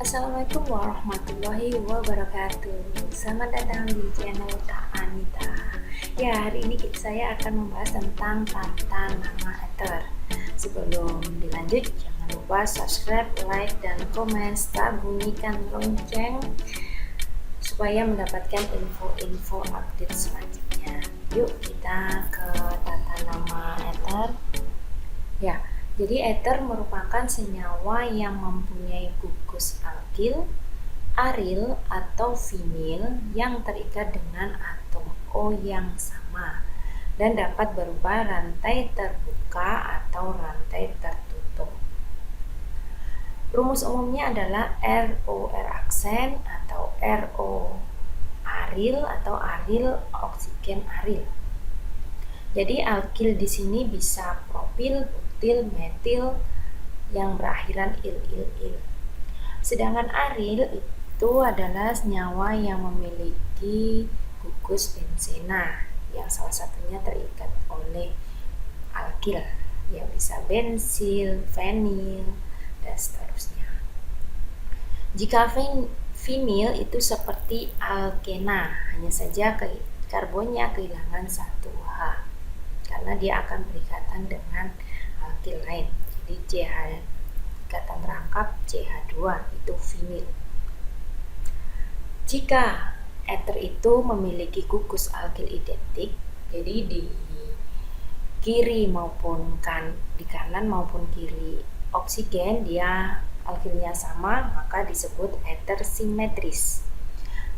Assalamualaikum warahmatullahi wabarakatuh. Selamat datang di channel Kak Anita. Ya, hari ini saya akan membahas tentang tata nama ether. Sebelum dilanjut, jangan lupa subscribe, like, dan komen serta bunyikan lonceng supaya mendapatkan info-info update selanjutnya. Yuk kita ke tata nama ether. Ya, jadi ether merupakan senyawa yang mempunyai gugus alkil, aril, atau vinil yang terikat dengan atom O yang sama dan dapat berupa rantai terbuka atau rantai tertutup. Rumus umumnya adalah ROR aksen atau RO aril atau aril oksigen aril. Jadi alkil di sini bisa propil, butil, metil yang berakhiran il. Sedangkan aril itu adalah senyawa yang memiliki gugus benzena yang salah satunya terikat oleh alkil, yang bisa bensil, fenil, dan seterusnya. Jika vinil itu seperti alkena, hanya saja karbonnya kehilangan satu H karena dia akan berikatan dengan alkil lain. Jadi CH ikatan rangkap CH2 itu vinil. Jika ether itu memiliki gugus alkil identik, jadi di kiri maupun di kanan maupun kiri oksigen dia alkilnya sama, maka disebut ether simetris.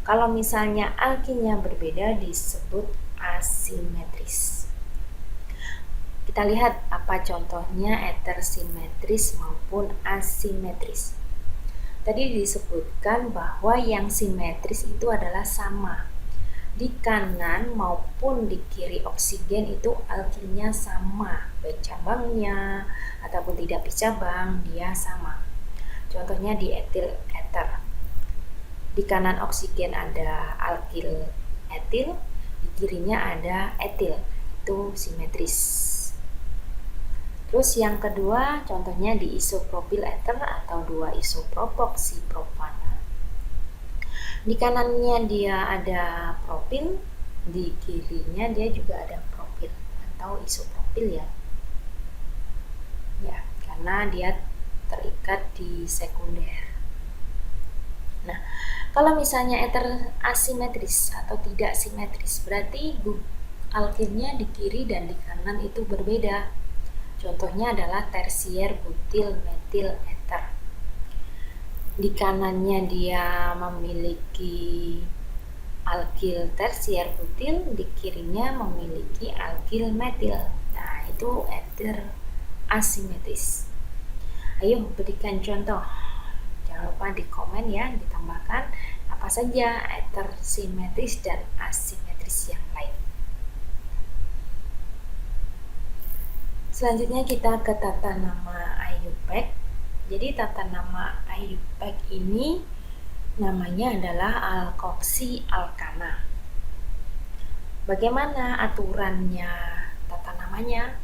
Kalau misalnya alkilnya berbeda disebut asimetris. Kita lihat apa contohnya ether simetris maupun asimetris. Tadi disebutkan bahwa yang simetris itu adalah sama. Di kanan maupun di kiri oksigen itu alkilnya sama, baik cabangnya ataupun tidak bercabang, dia sama. Contohnya di etil ether. Di kanan oksigen ada alkil etil, di kirinya ada etil. Itu simetris. Terus yang kedua contohnya di isopropil ether atau 2 isopropoksipropana. Di kanannya dia ada propil, di kirinya dia juga ada propil atau isopropil ya. Ya, karena dia terikat di sekunder. Nah, kalau misalnya ether asimetris atau tidak simetris, berarti alkilnya di kiri dan di kanan itu berbeda. Contohnya adalah tersier butil metil ether. Di kanannya dia memiliki alkil tersier butil, di kirinya memiliki alkil metil. Nah, itu ether asimetris. Ayo berikan contoh. Jangan lupa di komen ya, ditambahkan apa saja ether simetris dan asimetris yang lain. Selanjutnya kita ke tata nama IUPAC. Jadi tata nama IUPAC ini namanya adalah alkoksi alkana. Bagaimana aturannya tata namanya?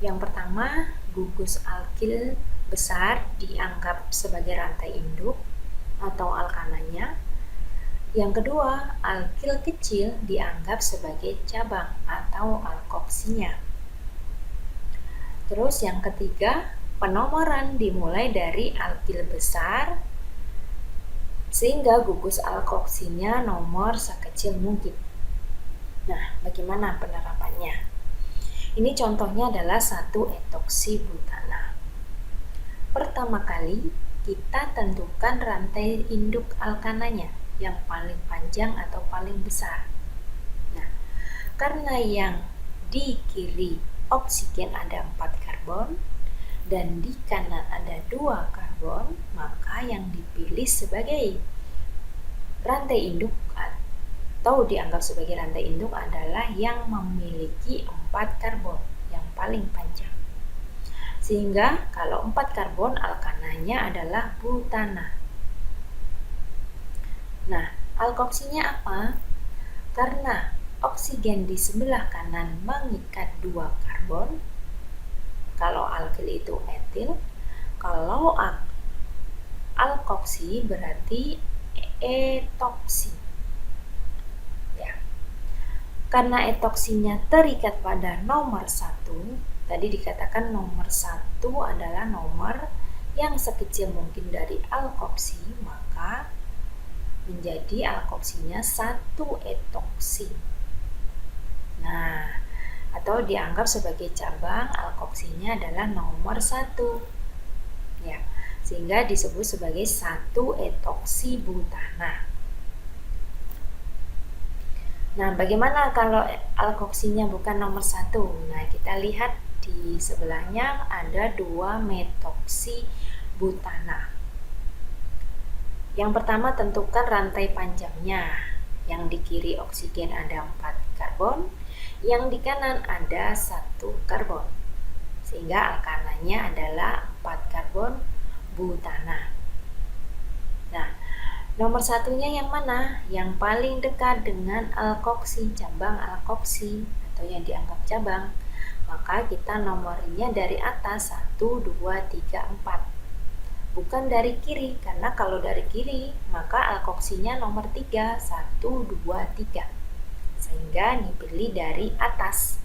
Yang pertama, gugus alkil besar dianggap sebagai rantai induk atau alkananya. Yang kedua, alkil kecil dianggap sebagai cabang atau alkoksinya. Terus yang ketiga, penomoran dimulai dari alkil besar sehingga gugus alkoksinya nomor sekecil mungkin. Nah, bagaimana penerapannya? Ini contohnya adalah 1 etoksibutana. Pertama kali kita tentukan rantai induk alkananya yang paling panjang atau paling besar. Nah, karena yang di kiri oksigen ada 4 karbon dan di kanan ada 2 karbon, maka yang dipilih sebagai rantai induk atau dianggap sebagai rantai induk adalah yang memiliki 4 karbon yang paling panjang. Sehingga kalau 4 karbon alkananya adalah butana. Nah, alkoksinya apa? Karena oksigen di sebelah kanan mengikat 2 karbon. Kalau alkil itu etil, kalau alkoksi berarti etoksi. Ya. Karena etoksinya terikat pada nomor 1, tadi dikatakan nomor 1 adalah nomor yang sekecil mungkin dari alkoksi, maka menjadi alkoksinya 1 etoksi. Nah, atau dianggap sebagai cabang alkoksinya adalah nomor 1. Ya, sehingga disebut sebagai 1 etoksi butana. Nah, bagaimana kalau alkoksinya bukan nomor 1? Nah, kita lihat di sebelahnya ada 2 metoksi butana. Yang pertama, tentukan rantai panjangnya. Yang di kiri oksigen ada 4 karbon, yang di kanan ada 1 karbon. Sehingga alkananya adalah 4 karbon butana. Nah, nomor 1-nya yang mana? Yang paling dekat dengan alkoksi, cabang alkoksi atau yang dianggap cabang. Maka kita nomorinya dari atas 1, 2, 3, 4. Bukan dari kiri, karena kalau dari kiri maka alkoksinya nomor 3, 1, 2, 3. Sehingga dipilih dari atas.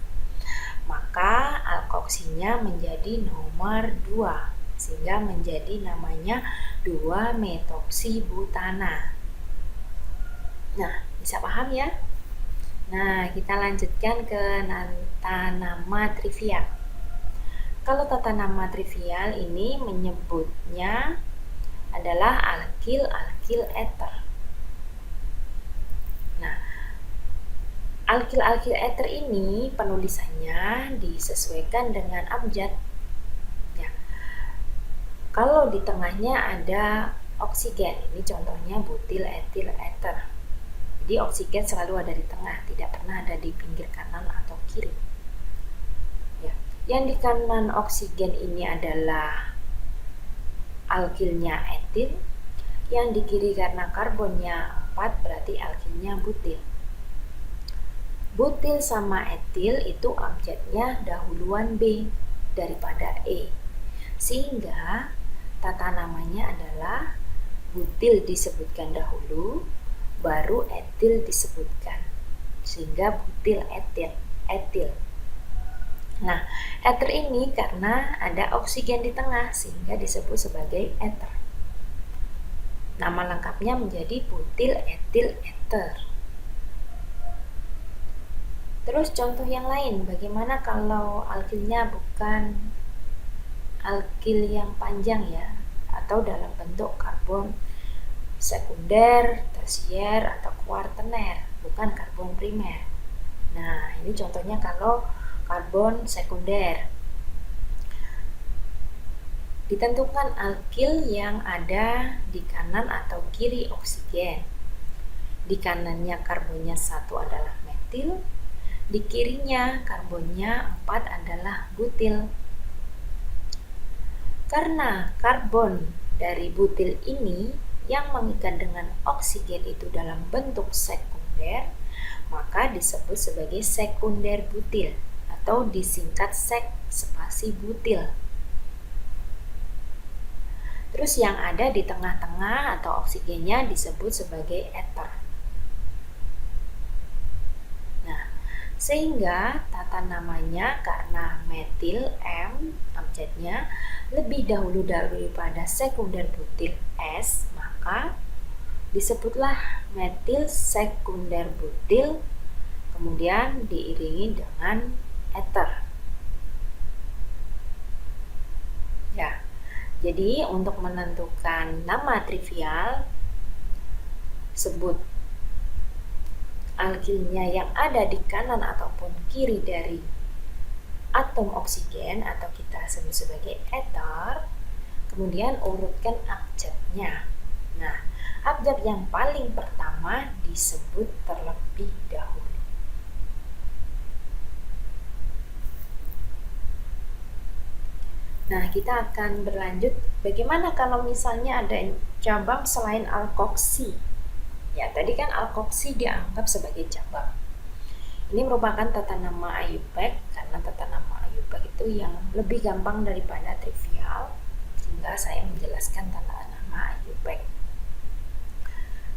Maka alkoksinya menjadi nomor 2. Sehingga menjadi namanya 2 metoksi butana. Nah, bisa paham ya? Nah, kita lanjutkan ke tata nama trivial. Kalau tata nama trivial ini menyebutnya adalah alkil-alkil eter. Nah, alkil-alkil eter ini penulisannya disesuaikan dengan abjad. Ya. Kalau di tengahnya ada oksigen, ini contohnya butil etil eter. Jadi oksigen selalu ada di tengah, tidak pernah ada di pinggir kanan atau kiri. Ya. Yang di kanan oksigen ini adalah alkilnya etil, yang di kiri karena karbonnya 4 berarti alkilnya butil. Butil sama etil itu abjadnya dahuluan B daripada E, sehingga tata namanya adalah butil disebutkan dahulu, baru etil disebutkan, sehingga butil etil. Nah, eter ini karena ada oksigen di tengah sehingga disebut sebagai eter. Nama lengkapnya menjadi butil etil eter. Terus contoh yang lain, bagaimana kalau alkilnya bukan alkil yang panjang ya, atau dalam bentuk karbon sekunder, tersier, atau kuartener, bukan karbon primer. Nah, ini contohnya kalau karbon sekunder. Ditentukan alkil yang ada di kanan atau kiri oksigen. Di kanannya karbonnya 1 adalah metil, di kirinya karbonnya 4 adalah butil. Karena karbon dari butil ini yang mengikat dengan oksigen itu dalam bentuk sekunder, maka disebut sebagai sekunder butil atau disingkat sek spasi butil. Terus yang ada di tengah-tengah atau oksigennya disebut sebagai eter. Nah, sehingga tata namanya karena metil M abjadnya lebih dahulu daripada sekunder butil S, maka disebutlah metil sekunder butil, kemudian diiringi dengan eter. Ya, jadi untuk menentukan nama trivial, sebut alkilnya yang ada di kanan ataupun kiri dari atom oksigen atau kita sebut sebagai eter, kemudian urutkan abjadnya. Nah, abjad yang paling pertama disebut terlebih dahulu. Nah, kita akan berlanjut bagaimana kalau misalnya ada cabang selain alkoksi. Ya, tadi kan alkoksi dianggap sebagai cabang. Ini merupakan tata nama IUPAC karena tata nama IUPAC itu yang lebih gampang daripada trivial, sehingga saya menjelaskan tata nama IUPAC. IUPAC.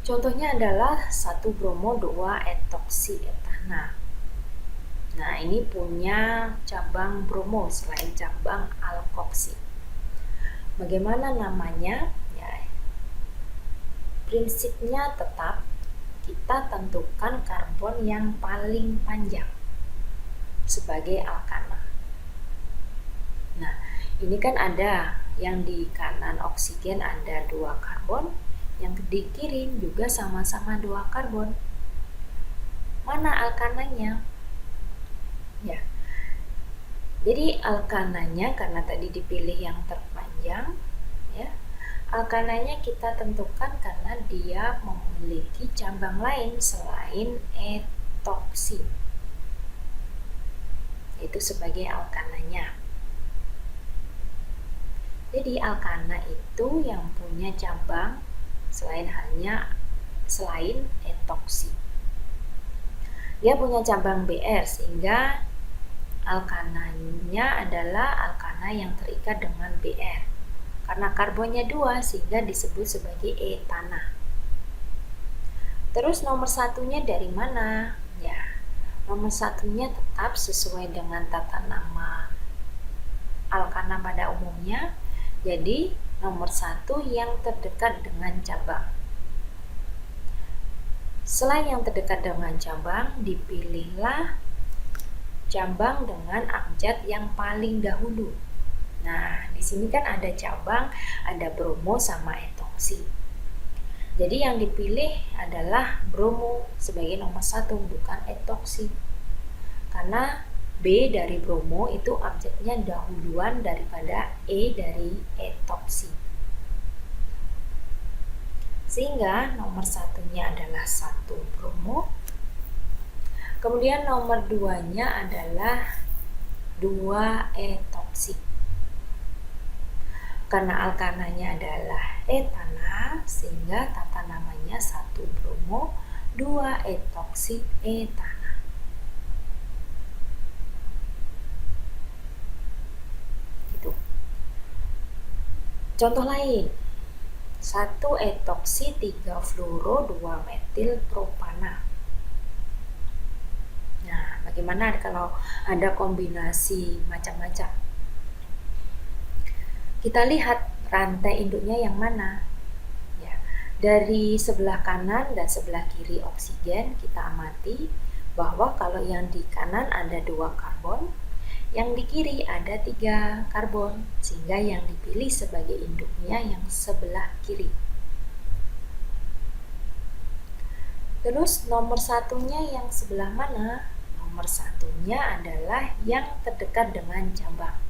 Contohnya adalah 1 bromo 2 etoksietana. Nah, ini punya cabang bromo selain cabang alkoksi. Bagaimana namanya? Ya, prinsipnya tetap kita tentukan karbon yang paling panjang sebagai alkana. Nah, ini kan ada yang di kanan oksigen ada 2 karbon, yang di kiri juga sama-sama 2 karbon. Mana alkananya? Ya. Jadi alkananya karena tadi dipilih yang terpanjang, ya. Alkananya kita tentukan karena dia memiliki cabang lain selain etoksi. Itu sebagai alkananya. Jadi alkana itu yang punya cabang selain etoksi. Dia punya cabang Br sehingga alkananya adalah alkana yang terikat dengan Br. Karena karbonnya 2 sehingga disebut sebagai etana. Terus nomor satunya dari mana? Ya, nomor satunya tetap sesuai dengan tata nama alkana pada umumnya. Jadi nomor 1 yang terdekat dengan cabang. Selain yang terdekat dengan cabang, dipilihlah cabang dengan abjad yang paling dahulu. Nah, di sini kan ada cabang, ada bromo sama etoksi. Jadi yang dipilih adalah bromo sebagai nomor 1, bukan etoksi. Karena B dari bromo itu abjadnya dahuluan daripada E dari etoksi. Sehingga nomor satunya adalah 1 bromo. Kemudian nomor 2-nya adalah 2 etoksi. Karena alkananya adalah etana, sehingga tata namanya 1 bromo 2 etoksi etana. Itu. Contoh lain. 1 etoksi 3 fluoro 2 metil propana. Nah, bagaimana kalau ada kombinasi macam-macam? Kita lihat rantai induknya yang mana. Ya, dari sebelah kanan dan sebelah kiri oksigen kita amati bahwa kalau yang di kanan ada 2 karbon, yang di kiri ada 3 karbon, sehingga yang dipilih sebagai induknya yang sebelah kiri. Terus nomor satunya yang sebelah mana? Nomor satunya adalah yang terdekat dengan cabang.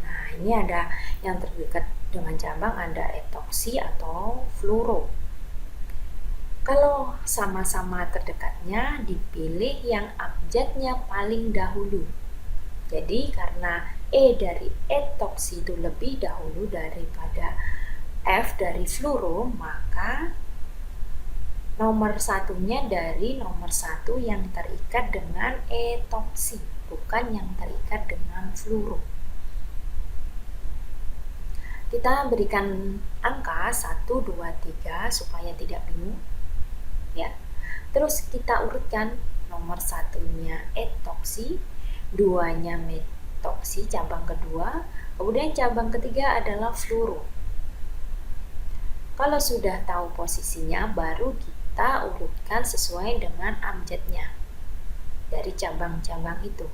Nah, ini ada yang terdekat dengan cabang, ada etoksi atau fluoro. Kalau sama-sama terdekatnya, dipilih yang abjadnya paling dahulu. Jadi karena E dari etoksi itu lebih dahulu daripada F dari fluoro, maka nomor satunya dari nomor 1 yang terikat dengan etoksi, bukan yang terikat dengan fluoro. Kita berikan angka 1, 2, 3 supaya tidak bingung. Ya. Terus kita urutkan nomor 1-nya etoksi, 2-nya metoksi cabang kedua, kemudian cabang ketiga adalah fluoro. Kalau sudah tahu posisinya, baru kita urutkan sesuai dengan abjadnya dari cabang-cabang itu.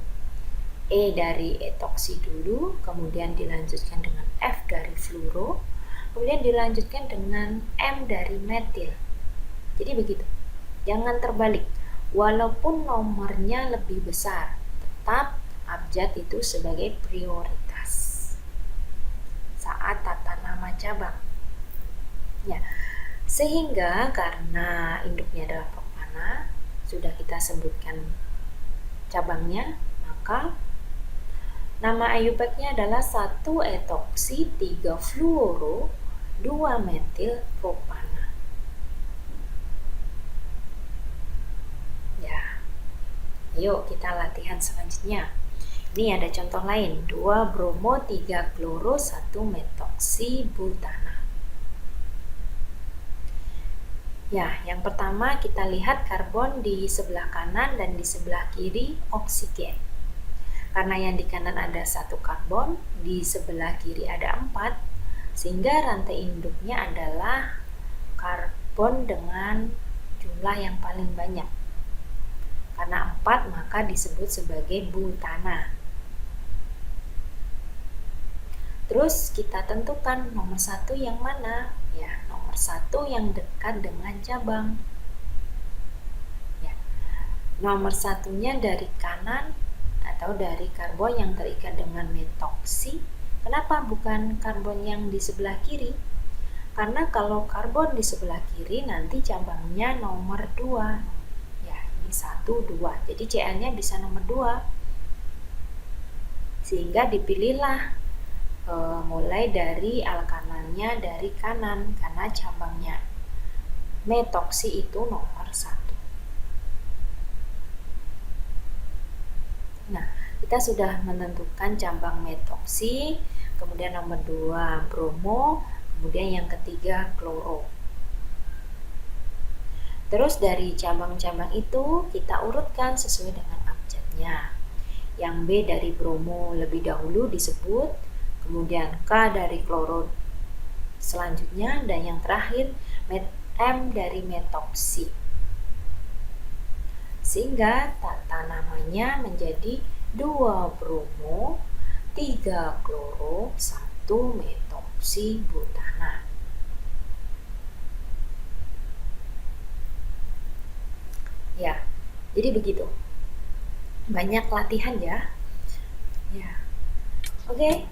E dari etoksi dulu, kemudian dilanjutkan dengan F dari fluoro, kemudian dilanjutkan dengan M dari metil. Jadi begitu, jangan terbalik. Walaupun nomornya lebih besar, tetap abjad itu sebagai prioritas saat tata nama cabang. Ya, sehingga karena induknya adalah propana, sudah kita sebutkan cabangnya, maka nama IUPAC-nya adalah 1 etoksi 3 fluoro 2 metil propana. Ya, ayo kita latihan selanjutnya. Ini ada contoh lain, 2 bromo 3 kloro 1 metoksi butana. Ya, yang pertama kita lihat karbon di sebelah kanan dan di sebelah kiri oksigen. Karena yang di kanan ada 1 karbon, di sebelah kiri ada 4, sehingga rantai induknya adalah karbon dengan jumlah yang paling banyak. Karena 4 maka disebut sebagai butana. Terus kita tentukan nomor 1 yang mana? Ya, nomor 1 yang dekat dengan cabang. Ya, nomor 1-nya dari kanan atau dari karbon yang terikat dengan metoksi. Kenapa bukan karbon yang di sebelah kiri? Karena kalau karbon di sebelah kiri nanti cabangnya nomor 2. Ya, ini 1, 2. Jadi Ca-nya bisa nomor 2. Sehingga dipilihlah mulai dari alkanannya dari kanan karena cabangnya metoksi itu nomor 1. Nah, kita sudah menentukan cabang metoksi, kemudian nomor 2 bromo, kemudian yang ketiga kloro. Terus dari cabang-cabang itu kita urutkan sesuai dengan abjadnya. Yang B dari bromo lebih dahulu disebut, kemudian K dari kloro selanjutnya, dan yang terakhir M dari metoksi. Sehingga tata namanya menjadi 2 bromo, 3 kloro, 1 metoksi butana. Ya, jadi begitu. Banyak latihan ya. Ya. Oke.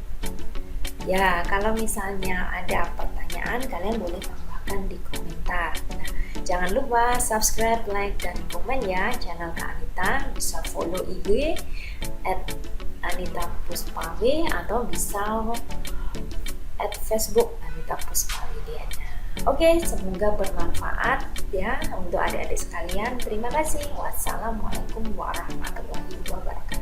Ya, kalau misalnya ada pertanyaan, kalian boleh tambahkan di komentar. Nah, jangan lupa subscribe, like, dan komen ya channel Kak Anita. Bisa follow IG @AnitaPuspawe atau bisa @Facebook Anita Puspawidiana. Oke, semoga bermanfaat ya untuk adik-adik sekalian. Terima kasih. Wassalamualaikum warahmatullahi wabarakatuh.